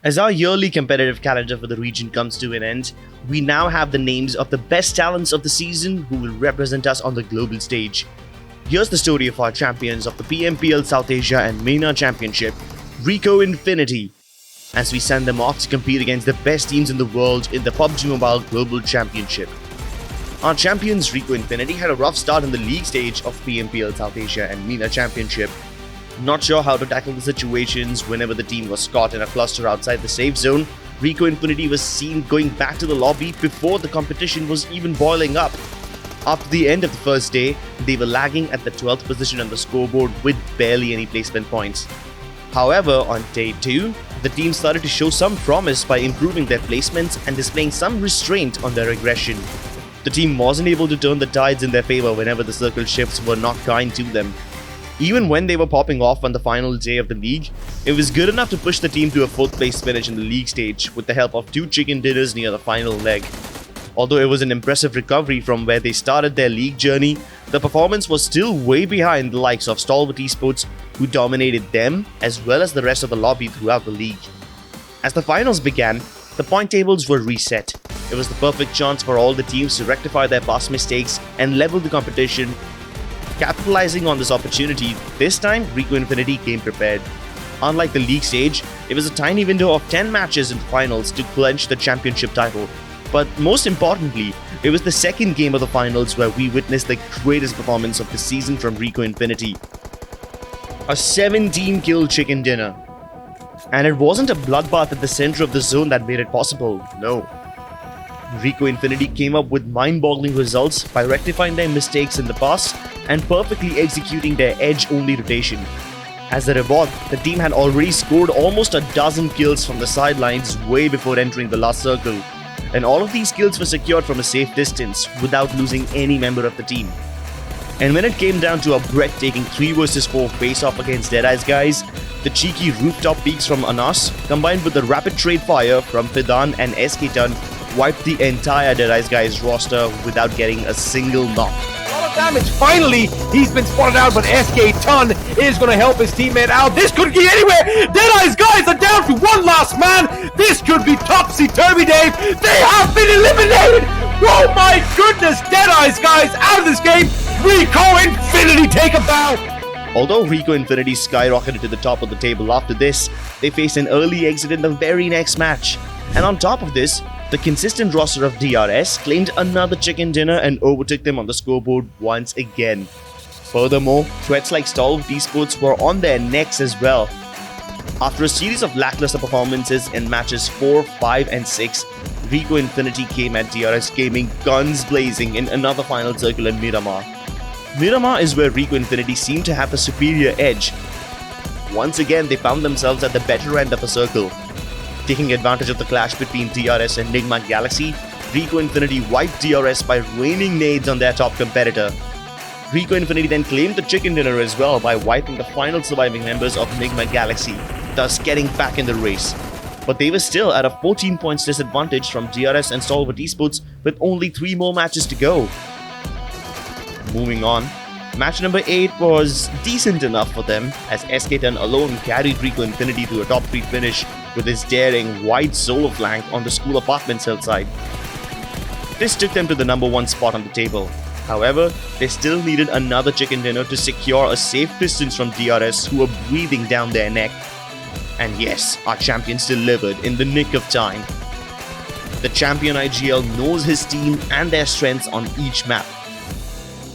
As our yearly competitive calendar for the region comes to an end, we now have the names of the best talents of the season who will represent us on the global stage. Here's the story of our champions of the PMPL South Asia and MENA Championship, RICO Infinity, as we send them off to compete against the best teams in the world in the PUBG Mobile Global Championship. Our champions RICO Infinity had a rough start in the league stage of PMPL South Asia and MENA Championship. Not sure how to tackle the situations whenever the team was caught in a cluster outside the safe zone. RICO Infinity was seen going back to the lobby before the competition was even boiling up. After the end of the first day, they were lagging at the 12th position on the scoreboard with barely any placement points. However, on day 2, the team started to show some promise by improving their placements and displaying some restraint on their aggression. The team wasn't able to turn the tides in their favor whenever the circle shifts were not kind to them. Even when they were popping off on the final day of the league, it was good enough to push the team to a 4th place finish in the league stage with the help of 2 chicken dinners near the final leg. Although it was an impressive recovery from where they started their league journey, the performance was still way behind the likes of Stalwart Esports, who dominated them as well as the rest of the lobby throughout the league. As the finals began, the point tables were reset. It was the perfect chance for all the teams to rectify their past mistakes and level the competition. Capitalizing on this opportunity, this time RICO Infinity came prepared. Unlike the league stage, it was a tiny window of 10 matches in the finals to clinch the championship title. But most importantly, it was the second game of the finals where we witnessed the greatest performance of the season from RICO Infinity. A 17-kill chicken dinner. And it wasn't a bloodbath at the center of the zone that made it possible, no. RICO Infinity came up with mind-boggling results by rectifying their mistakes in the past and perfectly executing their edge-only rotation. As a reward, the team had already scored almost a dozen kills from the sidelines way before entering the last circle, and all of these kills were secured from a safe distance without losing any member of the team. And when it came down to a breathtaking 3 vs 4 face-off against Deadeye's guys, the cheeky rooftop peeks from Anas, combined with the rapid trade fire from Fidan and SK Ton, wiped the entire Deadeye's guys roster without getting a single knock. A lot of damage. Finally, he's been spotted out, but SK Ton is going to help his teammate out. This could be anywhere. Deadeye's guys are down to one last man. This could be topsy-turvy, Dave. They have been eliminated. Oh my goodness, Deadeye's guys out of this game. RICO Infinity take a bow. Although RICO Infinity skyrocketed to the top of the table after this, they faced an early exit in the very next match. And on top of this, the consistent roster of DRS claimed another chicken dinner and overtook them on the scoreboard once again. Furthermore, threats like Stalwart Esports were on their necks as well. After a series of lackluster performances in matches 4, 5 and 6, RICO Infinity came at DRS Gaming guns blazing in another final circle in Miramar. Miramar is where RICO Infinity seemed to have the superior edge. Once again, they found themselves at the better end of the circle. Taking advantage of the clash between DRS and Enigma Galaxy, RICO Infinity wiped DRS by raining nades on their top competitor. RICO Infinity then claimed the chicken dinner as well by wiping the final surviving members of Enigma Galaxy, thus getting back in the race. But they were still at a 14 points disadvantage from DRS and Stalwart Esports with only 3 more matches to go. Moving on, match number 8 was decent enough for them as SK10 alone carried RICO Infinity to a top 3 finish with his daring wide solo flank on the school apartments hillside. This took them to the number 1 spot on the table. However, they still needed another chicken dinner to secure a safe distance from DRS, who were breathing down their neck. And yes, our champions delivered in the nick of time. The champion IGL knows his team and their strengths on each map.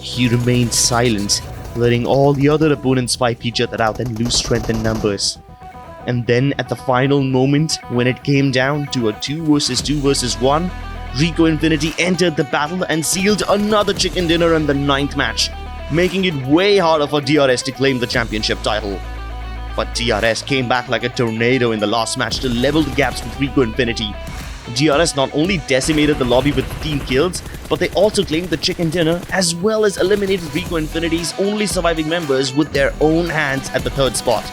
He remained silent, letting all the other opponents wipe each other out and lose strength in numbers. And then at the final moment, when it came down to a 2 vs 2 vs 1, RICO Infinity entered the battle and sealed another chicken dinner in the 9th match, making it way harder for DRS to claim the championship title. But DRS came back like a tornado in the last match to level the gaps with RICO Infinity. DRS not only decimated the lobby with 15 kills, but they also claimed the chicken dinner as well as eliminated RICO Infinity's only surviving members with their own hands at the 3rd spot.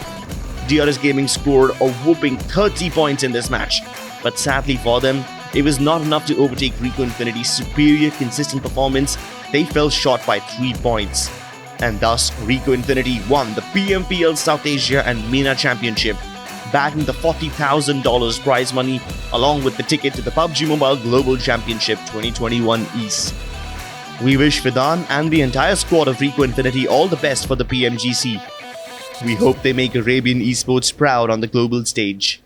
DRS Gaming scored a whopping 30 points in this match, but sadly for them, it was not enough to overtake RICO Infinity's superior consistent performance. They fell short by 3 points. And thus, RICO Infinity won the PMPL South Asia and MENA Championship. bagging the $40,000 prize money along with the ticket to the PUBG Mobile Global Championship 2021 East. We wish Fidan and the entire squad of RICO Infinity all the best for the PMGC. We hope they make Arabian Esports proud on the global stage.